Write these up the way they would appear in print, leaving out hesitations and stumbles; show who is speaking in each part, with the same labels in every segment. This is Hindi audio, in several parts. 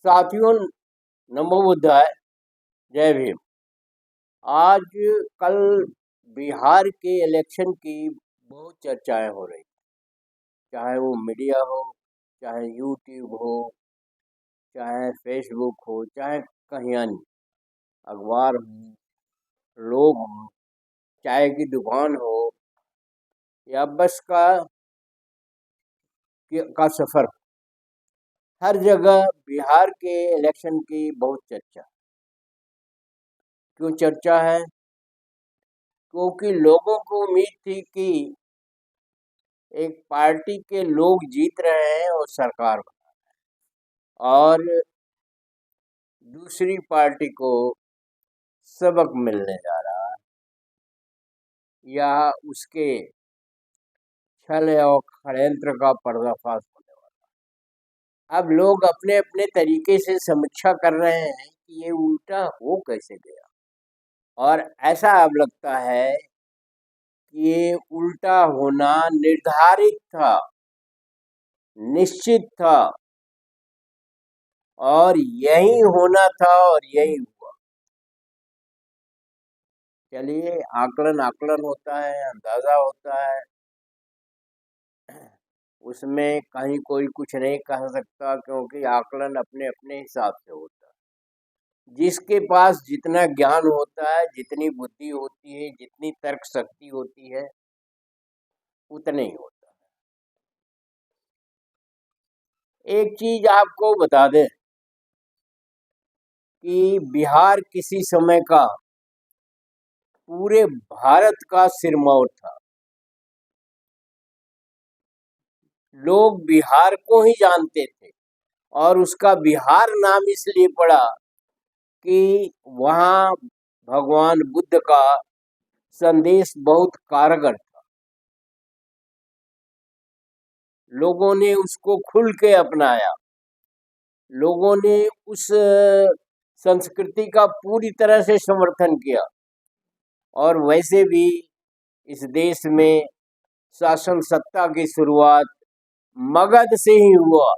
Speaker 1: साथियों, नमो बुद्धाय। जय भीम। आज कल बिहार के इलेक्शन की बहुत चर्चाएं हो रही, चाहे वो मीडिया हो, चाहे यूट्यूब हो, चाहे फेसबुक हो, चाहे कहीं अन्य अखबार हो, लोग हो, चाय की दुकान हो या बस का सफर, हर जगह बिहार के इलेक्शन की बहुत चर्चा। क्यों चर्चा है? क्योंकि लोगों को उम्मीद थी कि एक पार्टी के लोग जीत रहे हैं और सरकार बना, और दूसरी पार्टी को सबक मिलने जा रहा है या उसके छल और षड्यंत्र का पर्दाफाश होने वाला। अब लोग अपने अपने तरीके से समीक्षा कर रहे हैं कि ये उल्टा हो कैसे गया, और ऐसा अब लगता है कि ये उल्टा होना निर्धारित था, निश्चित था, और यही होना था और यही हुआ। चलिए, आकलन होता है, अंदाजा होता है, उसमें कहीं कोई कुछ नहीं कह सकता, क्योंकि आकलन अपने अपने हिसाब से होता है। जिसके पास जितना ज्ञान होता है, जितनी बुद्धि होती है, जितनी तर्क शक्ति होती है, उतने ही होता है। एक चीज आपको बता दें कि बिहार किसी समय का पूरे भारत का सिरमौर था। लोग बिहार को ही जानते थे, और उसका बिहार नाम इसलिए पड़ा कि वहाँ भगवान बुद्ध का संदेश बहुत कारगर था। लोगों ने उसको खुल के अपनाया, लोगों ने उस संस्कृति का पूरी तरह से समर्थन किया। और वैसे भी इस देश में शासन सत्ता की शुरुआत मगध से ही हुआ।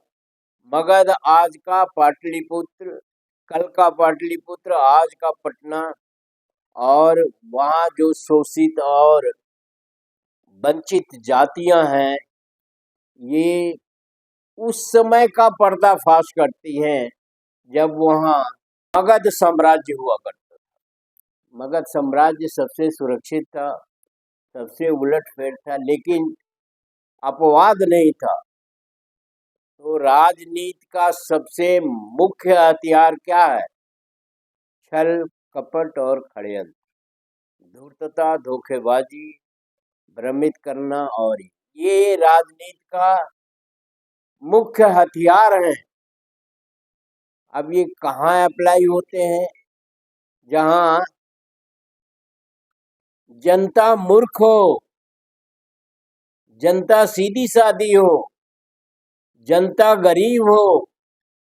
Speaker 1: मगध आज का पाटलिपुत्र, कल का पाटलिपुत्र, आज का पटना, और वहाँ जो शोषित और वंचित जातियां हैं, ये उस समय का पर्दाफाश करती हैं जब वहाँ मगध साम्राज्य हुआ करता था। मगध साम्राज्य सबसे सुरक्षित था, सबसे उलटफेर था, लेकिन अपवाद नहीं था। तो राजनीति का सबसे मुख्य हथियार क्या है? छल, कपट और षड्यंत्र, धूर्तता, धोखेबाजी, भ्रमित करना, और ये राजनीति का मुख्य हथियार हैं। अब ये कहाँ अप्लाई होते हैं? जहाँ जनता मूर्ख हो, जनता सीधी सादी हो, जनता गरीब हो,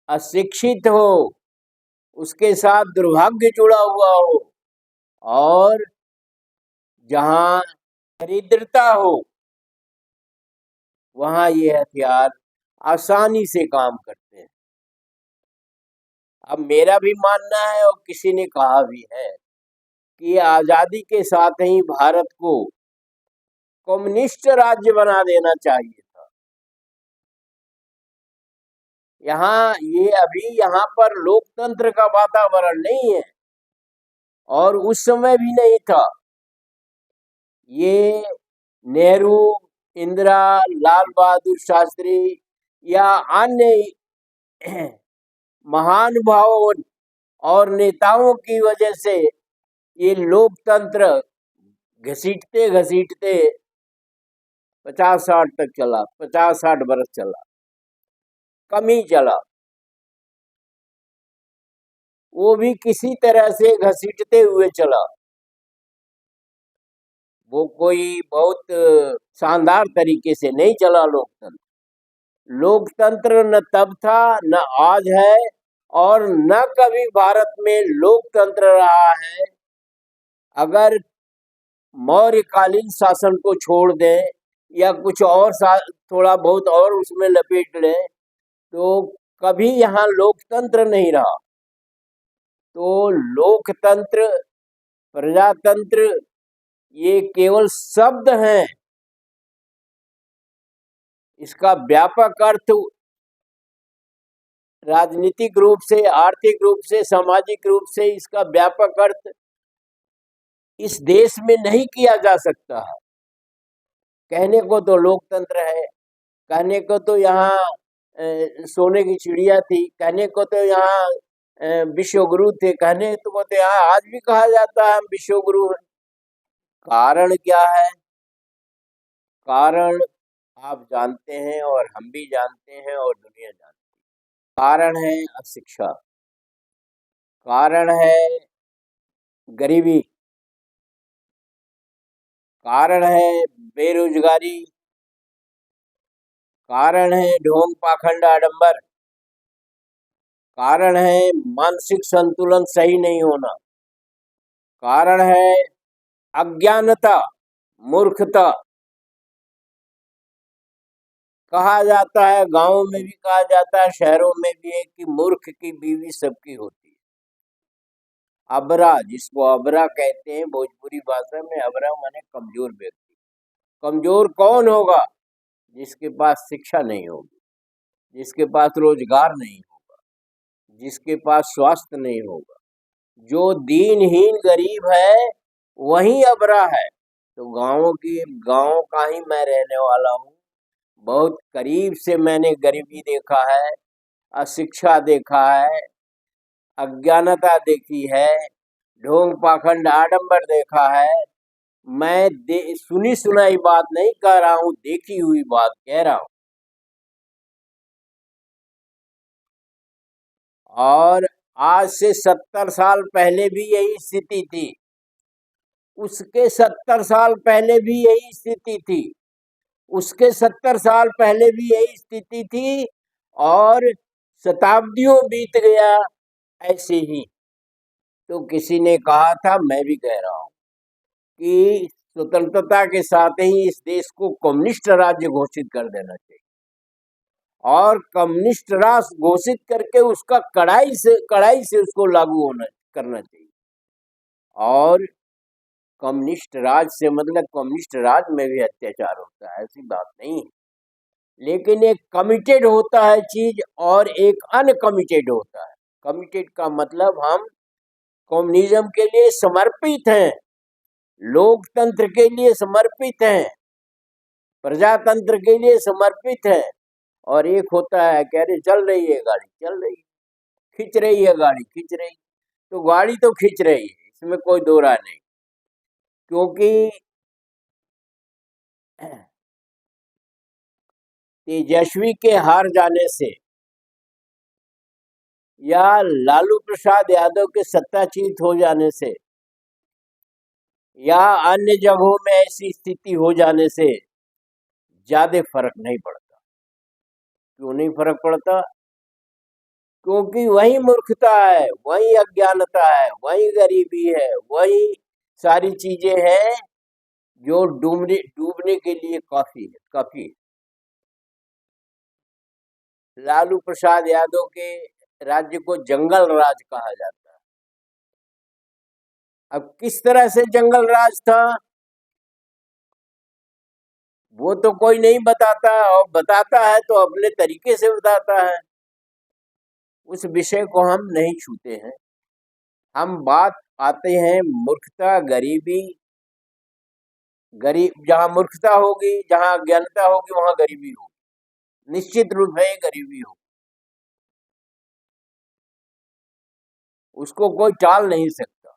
Speaker 1: अशिक्षित हो, उसके साथ दुर्भाग्य जुड़ा हुआ हो, और जहाँ दरिद्रता हो, वहाँ ये हथियार आसानी से काम करते हैं। अब मेरा भी मानना है, और किसी ने कहा भी है, कि आजादी के साथ ही भारत को कम्युनिस्ट राज्य बना देना चाहिए था। यहाँ पर लोकतंत्र का वातावरण नहीं है, और उस समय भी नहीं था। ये नेहरू, इंदिरा, लाल बहादुर शास्त्री या अन्य महानुभावों और नेताओं की वजह से ये लोकतंत्र घसीटते घसीटते 50-60 तक चला, 50-60 बरस चला, कम ही चला। वो भी किसी तरह से घसीटते हुए चला। वो कोई बहुत शानदार तरीके से नहीं चला लोकतंत्र। लोकतंत्र न तब था, न आज है, और न कभी भारत में लोकतंत्र रहा है। अगर मौर्यकालीन शासन को छोड़ दें या कुछ और थोड़ा बहुत और उसमें लपेट लें, तो कभी यहाँ लोकतंत्र नहीं रहा। तो लोकतंत्र, प्रजातंत्र ये केवल शब्द हैं। इसका व्यापक अर्थ राजनीतिक रूप से, आर्थिक रूप से, सामाजिक रूप से इसका व्यापक अर्थ इस देश में नहीं किया जा सकता है। कहने को तो लोकतंत्र है, कहने को तो यहाँ सोने की चिड़िया थी, कहने को तो यहाँ विश्व गुरु थे, कहने को तो यहाँ आज भी कहा जाता है हम विश्व गुरु हैं। कारण क्या है? कारण आप जानते हैं और हम भी जानते हैं और दुनिया जानती है। कारण है अशिक्षा, कारण है गरीबी, कारण है बेरोजगारी, कारण है ढोंग पाखंड आडंबर, कारण है मानसिक संतुलन सही नहीं होना, कारण है अज्ञानता, मूर्खता। कहा जाता है, गांवों में भी कहा जाता है, शहरों में भी है कि मूर्ख की बीवी सबकी होती है। अबरा, जिसको अबरा कहते हैं भोजपुरी भाषा में, अबरा माने कमजोर व्यक्ति। कमजोर कौन होगा? जिसके पास शिक्षा नहीं होगी, जिसके पास रोजगार नहीं होगा, जिसके पास स्वास्थ्य नहीं होगा, जो दीनहीन गरीब है वही अबरा है। तो गांव का ही मैं रहने वाला हूँ। बहुत करीब से मैंने गरीबी देखा है, अशिक्षा देखा है, अज्ञानता देखी है, ढोंग पाखंड आडंबर देखा है। मैं सुनी सुनाई बात नहीं कह रहा हूँ, देखी हुई बात कह रहा हूँ। और आज से 70 साल पहले भी यही स्थिति थी, उसके 70 साल पहले भी यही स्थिति थी, उसके 70 साल पहले भी यही स्थिति थी, और शताब्दियों बीत गया ऐसे ही। तो किसी ने कहा था, मैं भी कह रहा हूँ कि स्वतंत्रता के साथ ही इस देश को कम्युनिस्ट राज्य घोषित कर देना चाहिए, और कम्युनिस्ट राष्ट्र घोषित करके उसका कड़ाई से उसको लागू होना करना चाहिए। और कम्युनिस्ट राज से मतलब कम्युनिस्ट राज में भी अत्याचार होता है, ऐसी बात नहीं है, लेकिन एक कमिटेड होता है चीज और एक अनकमिटेड होता है। कमिटेड का मतलब हम कम्युनिज्म के लिए समर्पित हैं, लोकतंत्र के लिए समर्पित हैं, प्रजातंत्र के लिए समर्पित हैं। और एक होता है कह रहे चल रही है गाड़ी, चल रही है, खींच रही है गाड़ी, खींच रही, तो गाड़ी तो खींच रही है, इसमें कोई दो राय नहीं। क्योंकि तेजस्वी के हार जाने से या लालू प्रसाद यादव के सत्ताच्युत हो जाने से या अन्य जगहों में ऐसी स्थिति हो जाने से ज्यादा फर्क नहीं पड़ता। क्यों नहीं फर्क पड़ता? क्योंकि वही मूर्खता है, वही अज्ञानता है, वही गरीबी है, वही सारी चीजें हैं जो डूबने के लिए काफी है, काफी है। लालू प्रसाद यादव के राज्य को जंगल राज कहा जाता है। अब किस तरह से जंगल राज था वो तो कोई नहीं बताता, और बताता है तो अपने तरीके से बताता है। उस विषय को हम नहीं छूते हैं। हम बात आते हैं मूर्खता, गरीबी। गरीब जहाँ मूर्खता होगी, जहाँ अज्ञानता होगी, वहां गरीबी होगी, निश्चित रूप से गरीबी होगी, उसको कोई टाल नहीं सकता।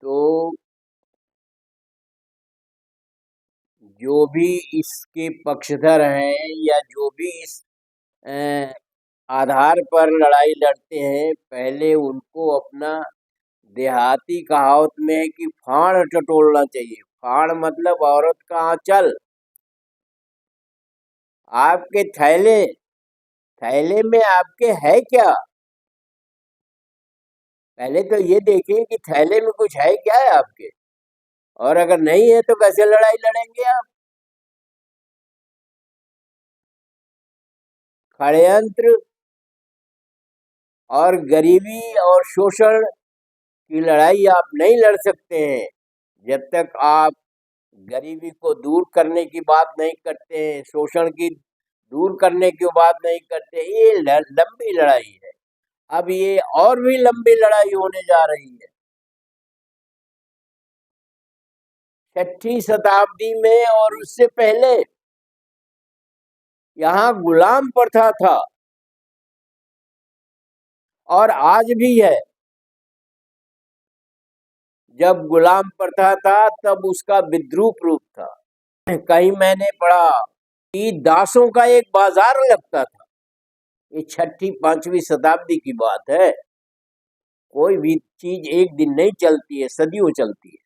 Speaker 1: तो जो भी इसके पक्षधर हैं या जो भी इस अ, आधार पर लड़ाई लड़ते हैं, पहले उनको अपना देहाती कहावत में है कि फाड़ टटोलना चाहिए। फाड़ मतलब औरत का आंचल। आपके थैले थैले में आपके है क्या? पहले तो ये देखिए कि थैले में कुछ है क्या है आपके, और अगर नहीं है तो कैसे लड़ाई लड़ेंगे आप? षड्यंत्र और गरीबी और शोषण की लड़ाई आप नहीं लड़ सकते हैं जब तक आप गरीबी को दूर करने की बात नहीं करते हैं, शोषण की दूर करने की बात नहीं करते। ये लंबी लड़ाई है। अब ये और भी लंबी लड़ाई होने जा रही है। 6वीं शताब्दी में और उससे पहले यहाँ गुलाम प्रथा था और आज भी है। जब गुलाम प्रथा था तब उसका विद्रूप रूप था। कहीं मैंने पढ़ा कि दासों का एक बाजार लगता था। ये 6वीं-5वीं शताब्दी की बात है। कोई भी चीज एक दिन नहीं चलती है, सदियों चलती है।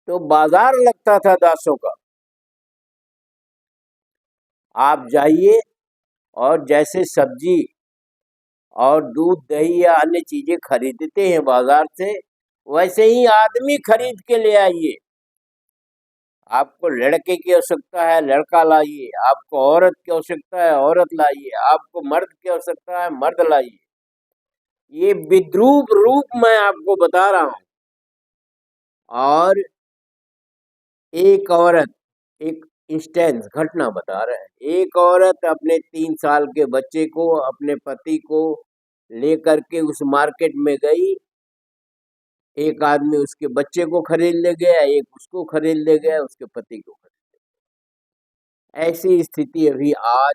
Speaker 1: तो बाजार लगता था दासों का। आप जाइए और जैसे सब्जी और दूध दही या अन्य चीजें खरीदते हैं बाजार से, वैसे ही आदमी खरीद के ले आइए। आपको लड़के की आवश्यकता है, लड़का लाइए। आपको औरत की आवश्यकता है, औरत लाइए। आपको मर्द की आवश्यकता है, मर्द लाइए। ये विद्रूप रूप मैं आपको बता रहा हूं। और एक औरत, एक इंस्टेंस घटना बता रहे हैं। एक औरत अपने 3 साल के बच्चे को, अपने पति को लेकर के उस मार्केट में गई। एक आदमी उसके बच्चे को खरीद ले गया, एक उसको खरीद ले गया, उसके पति को खरीद ले गया। ऐसी स्थिति अभी आज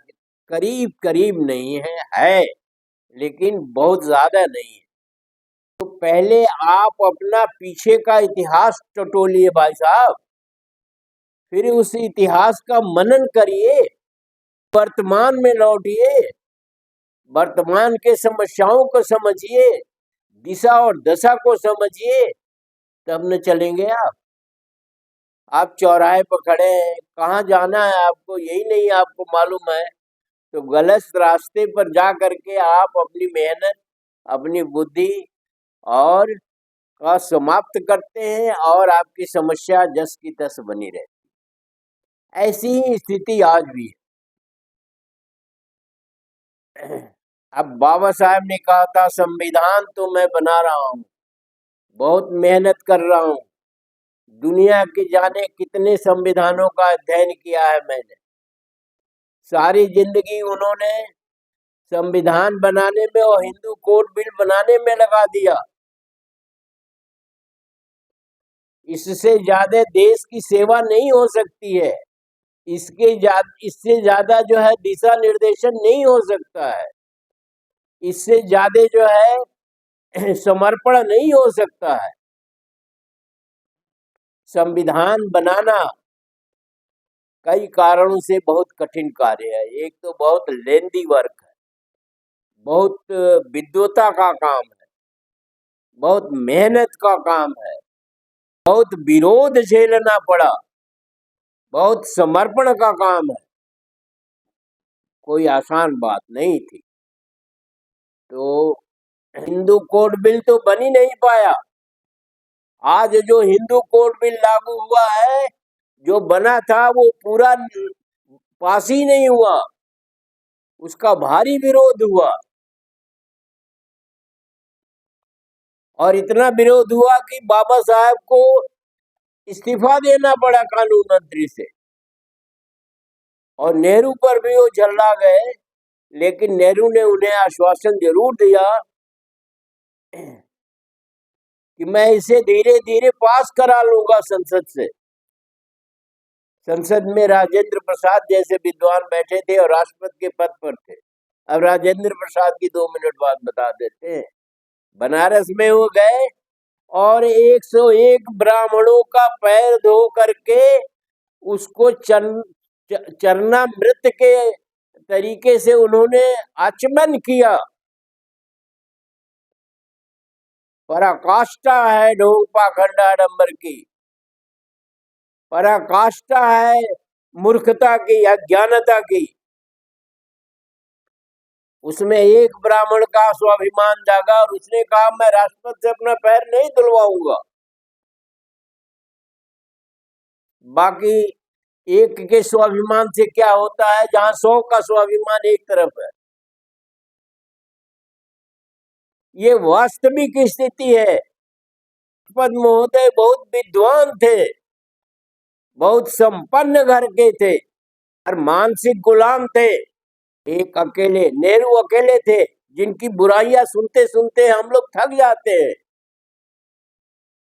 Speaker 1: करीब करीब नहीं है, लेकिन बहुत ज्यादा नहीं है। तो पहले आप अपना पीछे का इतिहास टटोलिए भाई साहब, फिर उस इतिहास का मनन करिए, वर्तमान में लौटिए, वर्तमान के समस्याओं को समझिए, दिशा और दशा को समझिए, तब न चलेंगे आप चौराहे पर खड़े हैं, कहाँ जाना है आपको यही नहीं आपको मालूम है, तो गलत रास्ते पर जा करके आप अपनी मेहनत, अपनी बुद्धि और का समाप्त करते हैं और आपकी समस्या जस की तस बनी रहती। ऐसी ही स्थिति आज भी है। अब बाबा साहब ने कहा था संविधान तो मैं बना रहा हूँ, बहुत मेहनत कर रहा हूँ, दुनिया के जाने कितने संविधानों का अध्ययन किया है मैंने। सारी जिंदगी उन्होंने संविधान बनाने में और हिंदू कोड बिल बनाने में लगा दिया। इससे ज्यादा देश की सेवा नहीं हो सकती है। इससे ज्यादा जो है दिशा निर्देशन नहीं हो सकता है। इससे ज्यादा जो है समर्पण नहीं हो सकता है। संविधान बनाना कई कारणों से बहुत कठिन कार्य है। एक तो बहुत लेंदी वर्क है, बहुत विद्वता का काम है, बहुत मेहनत का काम है, बहुत विरोध झेलना पड़ा, बहुत समर्पण का काम है। कोई आसान बात नहीं थी। तो हिंदू कोड बिल तो बन ही नहीं पाया। आज जो हिंदू कोड बिल लागू हुआ है, जो बना था वो पूरा पास ही नहीं हुआ, उसका भारी विरोध हुआ। और इतना विरोध हुआ कि बाबा साहब को इस्तीफा देना पड़ा कानून मंत्री से। और नेहरू पर भी वो झल्ला गए, लेकिन नेहरू ने उन्हें आश्वासन जरूर दिया कि मैं इसे धीरे धीरे पास करा लूंगा संसद से। संसद में राजेंद्र प्रसाद जैसे विद्वान बैठे थे और राष्ट्रपति के पद पर थे। अब राजेंद्र प्रसाद की 2 मिनट बाद बता देते हैं। बनारस में वो गए और 101 ब्राह्मणों का पैर धो करके उसको चरणामृत के तरीके से उन्होंने आचमन किया। पराकाष्ठा है ढोंग पाखंड आडंबर की, पराकाष्ठा है मूर्खता की, अज्ञानता की। उसमें एक ब्राह्मण का स्वाभिमान जागा और उसने कहा मैं राष्ट्रपति से अपना पैर नहीं धुलवाऊंगा। बाकी एक के स्वाभिमान से क्या होता है जहां 100 का स्वाभिमान एक तरफ है। ये वास्तविक स्थिति है। पद महोदय बहुत विद्वान थे, बहुत संपन्न घर के थे और मानसिक गुलाम थे। एक अकेले नेहरू अकेले थे जिनकी बुराइयां सुनते सुनते हम लोग थक जाते हैं।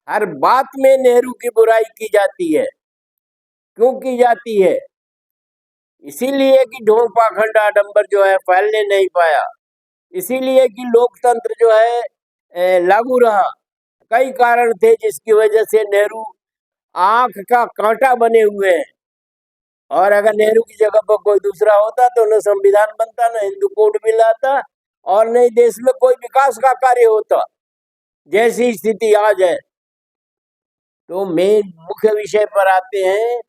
Speaker 1: हर बात में नेहरू की बुराई की जाती है। क्यों की जाती है? इसीलिए कि ढोंग पाखंड आडंबर जो है फैलने नहीं पाया, इसीलिए कि लोकतंत्र जो है लागू रहा। कई कारण थे जिसकी वजह से नेहरू आंख का कांटा बने हुए हैं। और अगर नेहरू की जगह पर कोई दूसरा होता तो न संविधान बनता, न हिंदू कोड बिल आता, और न ही देश में कोई विकास का कार्य होता। जैसी स्थिति आज है, तो मेन मुख्य विषय पर आते हैं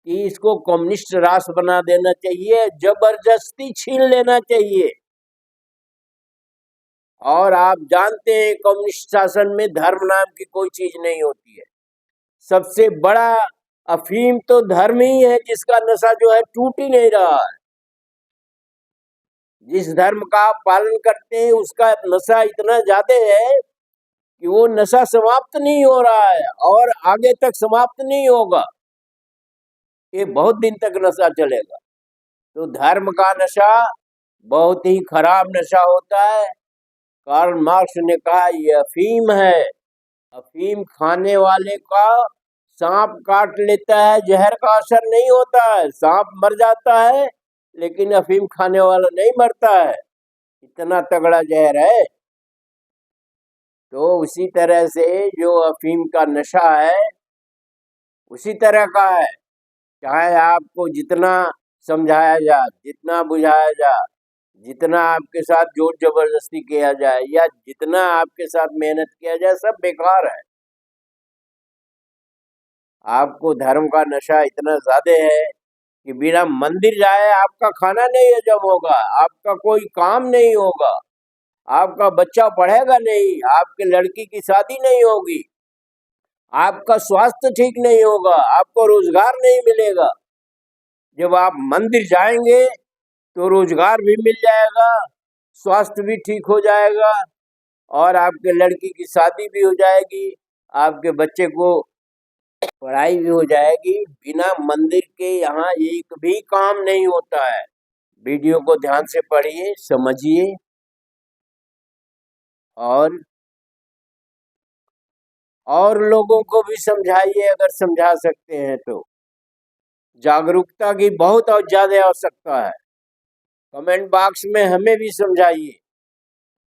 Speaker 1: कि इसको कम्युनिस्ट राष्ट्र बना देना चाहिए, जबरदस्ती छीन लेना चाहिए। और आप जानते हैं कम्युनिस्ट शासन में धर्म नाम की कोई चीज नहीं होती है। सबसे बड़ा अफीम तो धर्म ही है, जिसका नशा जो है टूट ही नहीं रहा है। जिस धर्म का आप पालन करते हैं उसका नशा इतना ज्यादा है कि वो नशा समाप्त नहीं हो रहा है और आगे तक समाप्त नहीं होगा। ये बहुत दिन तक नशा चलेगा। तो धर्म का नशा बहुत ही खराब नशा होता है। कार्ल मार्क्स ने कहा ये अफीम है। अफीम खाने वाले का सांप काट लेता है, जहर का असर नहीं होता है। सांप मर जाता है लेकिन अफीम खाने वाला नहीं मरता है। इतना तगड़ा जहर है। तो उसी तरह से जो अफीम का नशा है उसी तरह का है। चाहे आपको जितना समझाया जाए, जितना बुझाया जाए, जितना आपके साथ जोर जबरदस्ती किया जाए या जितना आपके साथ मेहनत किया जाए, सब बेकार है। आपको धर्म का नशा इतना ज्यादा है कि बिना मंदिर जाए आपका खाना नहीं हजम होगा, आपका कोई काम नहीं होगा, आपका बच्चा पढ़ेगा नहीं, आपके लड़की की शादी नहीं होगी, आपका स्वास्थ्य ठीक नहीं होगा, आपको रोजगार नहीं मिलेगा। जब आप मंदिर जाएंगे तो रोजगार भी मिल जाएगा, स्वास्थ्य भी ठीक हो जाएगा और आपके लड़की की शादी भी हो जाएगी, आपके बच्चे को पढ़ाई भी हो जाएगी। बिना मंदिर के यहाँ एक भी काम नहीं होता है। वीडियो को ध्यान से पढ़िए, समझिए और लोगों को भी समझाइए अगर समझा सकते हैं तो। जागरूकता की बहुत और ज्यादा आवश्यकता है। कमेंट बॉक्स में हमें भी समझाइए।